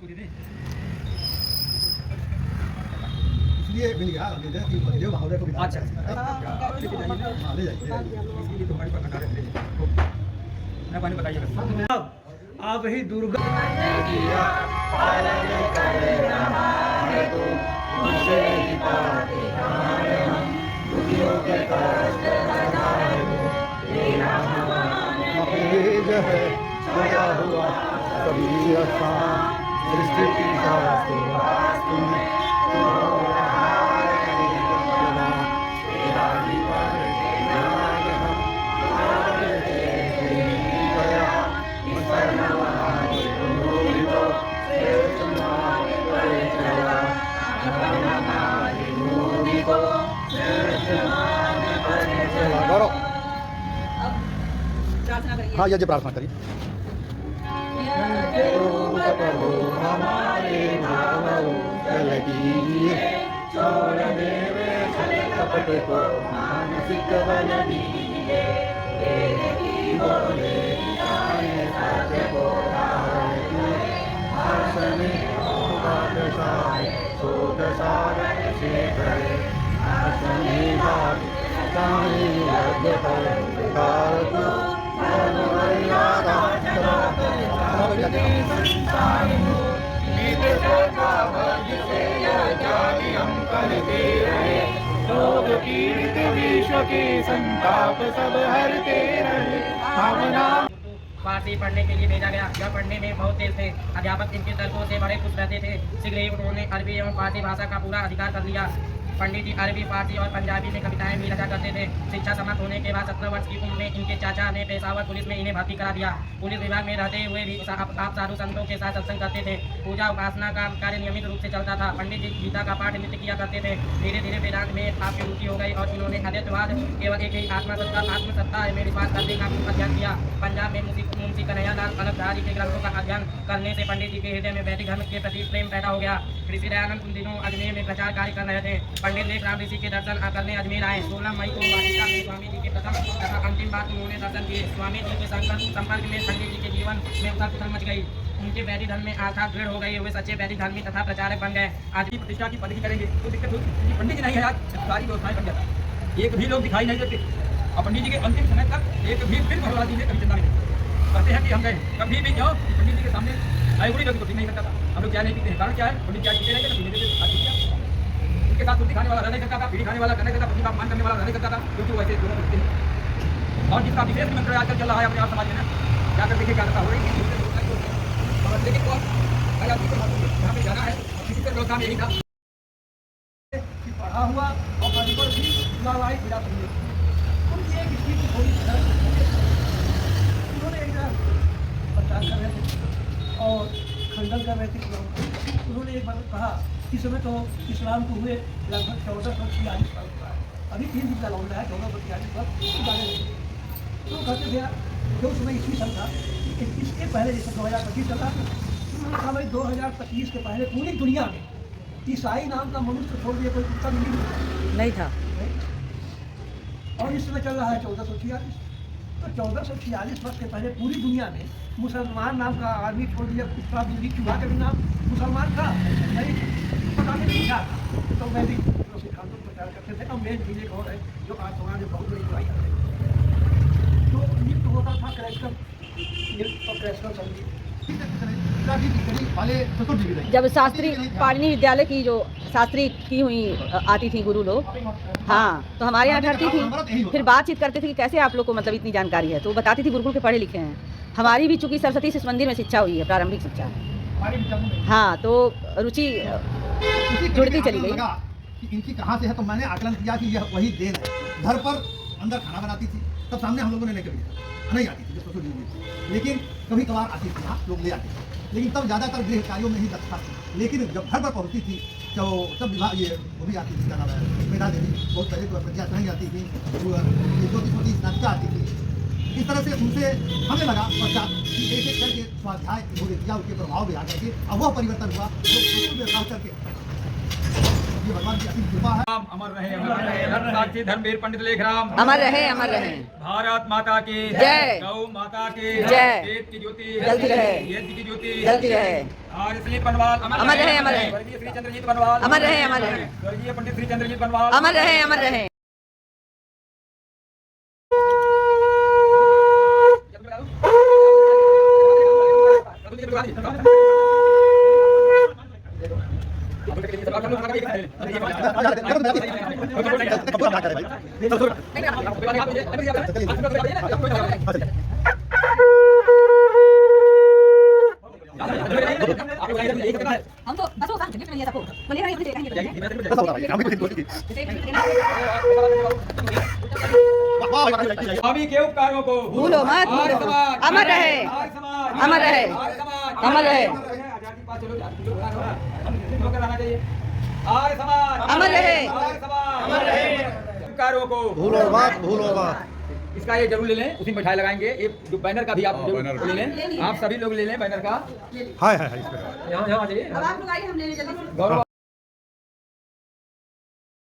इसलिए मिल गया कि बलदेव महोदय को अच्छा ले जाइए। पानी बताइएगा। आप ही दुर्गा हुआ कभी सृष्टि की हाँ यज्ञ प्रार्थना करिए। लोग पीड़ित विश्व के संताप सब हरते रहे। भावना फारसी पढ़ने के लिए भेजा गया। यह पढ़ने में बहुत तेज थे। अध्यापक इनके तर्कों से बड़े खुश रहते थे। शीघ्र ही उन्होंने अरबी एवं फारसी भाषा का पूरा अधिकार कर लिया। पंडित जी अरबी, फारसी और पंजाबी में कविताएं भी रचा करते थे। शिक्षा समाप्त होने के बाद 17 वर्ष की उम्र में इनके चाचा ने पेशावर पुलिस में इन्हें भर्ती करा दिया। पुलिस विभाग में रहते हुए भी आप साधु संतों के साथ सत्संग करते थे। पूजा उपासना का कार्य नियमित रूप से चलता था। पंडित जी गीता का पाठ नित्य किया करते थे। धीरे धीरे वेदांत में आपकी रुचि हो गई और इन्होंने अद्वैतवाद, केवल एक ही आत्मसत्ता में विश्वास करने का अध्ययन किया। पंजाब में मुंशी कन्हैयालाल अलगधारी के ग्रंथों का अध्ययन करने से पंडित जी के हृदय में वैदिक धर्म के प्रति प्रेम पैदा हो गया। ऋषि दयानंद उन दिनों अजमेर में प्रचार कार्य कर रहे थे। पंडित लेखराम ऋषि के दर्शन करने अजमेर आए। 16 मई को वाटिका में स्वामी जी के प्रथम तथा अंतिम बार उन्होंने दर्शन किए। स्वामी जी के संपर्क में पंडित जी के जीवन में उथल पुथल मच गई। उनके वैदिक धर्म में आस्था दृढ़ हो गई। वे सच्चे वैदिक धर्मी तथा प्रचारक बन गए। आज की प्रतिष्ठा की पदवी करेंगे तो दिक्कत होगी। पंडित जी नहीं है, आज सारी व्यवस्थाएं बन जाती। एक भी लोग दिखाई नहीं देते और पंडित जी के अंतिम समय तक एक भी फिर भगवान जी ने कभी चिंता नहीं कहते हैं कि हम गए कभी भी जाओ पंडित जी के सामने आयुरी लोग नहीं करता था। हम लोग क्या नहीं पीते हैं, कारण क्या है? पंडित क्या पीते नहीं पीने देते। उनके साथ दिखाने वाला रहने करता था, पीढ़ी खाने वाला रहने करता था, पंडित का अपमान करने वाला रहने करता था, क्योंकि वैसे दोनों पीते हैं। और जिसका विशेष मंत्र आजकल चल रहा है अपने आप समाज में, क्या कर देखिए क्या करता हो रही है। लेकिन यहाँ पे जाना है, किसी पर व्यवस्था में यही था पढ़ा हुआ और परिवार भी लावाई गिरा चाहिए। उनकी एक स्थिति की थोड़ी उन्होंने एक प्रचार कर रहे थे और खंडन कर रहे थे। उन्होंने एक बार कहा इस समय तो इस्लाम को हुए लगभग 1446 साल हुआ है, अभी 3 दिन का लौटा है। 1446 वर्ष जाने लगे तो कहते थे जो उस समय ईस्वी सन था, इसके पहले जैसे 2025 चला, उन्होंने कहा भाई 2025 के पहले पूरी दुनिया में ईसाई नाम का मनुष्य छोड़ दिया कोई कुत्ता नहीं था। और इस समय चल रहा है 1446। तो 1446 वर्ष के पहले पूरी दुनिया में मुसलमान नाम का आदमी छोड़ दिया। कुत्ता बिल्ली चूहा का भी नाम मुसलमान था नहीं, पता नहीं क्या था। तो मैं भी सिद्धांतों को प्रचार करते थे। और मेन चीज़ एक और है जो आज समाज में बहुत बड़ी बुराई है, जो नृत्य होता था क्रैशकल नृत्य और क्रैशकल संगीत। जब शास्त्री पाणिनि विद्यालय की जो शास्त्री की हुई आती थी गुरु लोग, हाँ, तो हमारे यहाँ ठहरती थी। फिर बातचीत करते थे कि कैसे आप लोग को मतलब इतनी जानकारी है, तो वो बताती थी गुरुकुल के पढ़े लिखे हैं। हमारी भी चूंकि सरस्वती शिशु मंदिर में शिक्षा हुई है, प्रारंभिक शिक्षा। हाँ, तो रुचि जुड़ती चली गई। इनकी कहाँ से है, तो मैंने आकलन किया कि यह वही देन है। घर पर अंदर खाना बनाती थी, तब सामने हम लोगों ने लेकर दिया, नहीं आती थी जिसको लेकिन कभी कभार आती थी, हाँ लोग ले आते थे। लेकिन तब ज़्यादातर गृह कार्यों में ही दक्षता थी। लेकिन जब घर पर पहुँचती थी तो तब विभाग ये वो भी आती थी, क्या नाम है, मेधा देवी, बहुत पहले तो प्रज्ञा नहीं आती थी, छोटी छोटी स्नातिका आती थी। इस तरह से उनसे हमें लगा पश्चात कि एक एक करके स्वाध्याय उन्होंने किया, उनके प्रभाव में आ करके अब वह परिवर्तन हुआ जो व्यवहार करके ये भगवान की असीम कृपा है। अमर रहे धर्म साक्षी धर्मवीर पंडित लेखराम। अमर रहे, अमर रहे। भारत माता की जय। गौ माता की जय। वेद की ज्योति जलती रहे। यज्ञ की ज्योति जलती रहे। आर्य श्री बनवाल अमर रहे, अमर रहे। स्वर्गीय श्री चंद्रजीत बनवाल अमर रहे, अमर रहे। स्वर्गीय पंडित श्री चंद्रजीत बनवाल अमर रहे, अमर रहे। हम तो बस वो काम करने के लिए सबको बोलिएगा ये देखेंगे। स्वामी के उपकारों को भूलो मत, आर्य भूलो। समाज अमर रहे। आर्य समाज अमर रहे। आर्य समाज अमर रहे। आजादी पास चलो होकर आना चाहिए। आर्य समाज अमर रहे। आर्य समाज अमर रहे। उपकारों को भूलो मत, भूलो मत। इसका ये जरूर ले लें, उसी में मिठाई लगाएंगे। एक जो बैनर का भी आप जरूर ले लें, आप सभी लोग ले लें बैनर का। हाय हाय हाय इस पे यहाँ यहाँ आ जाइए। अब आप लोग आइए, हम ले लें जल्दी से। गौरव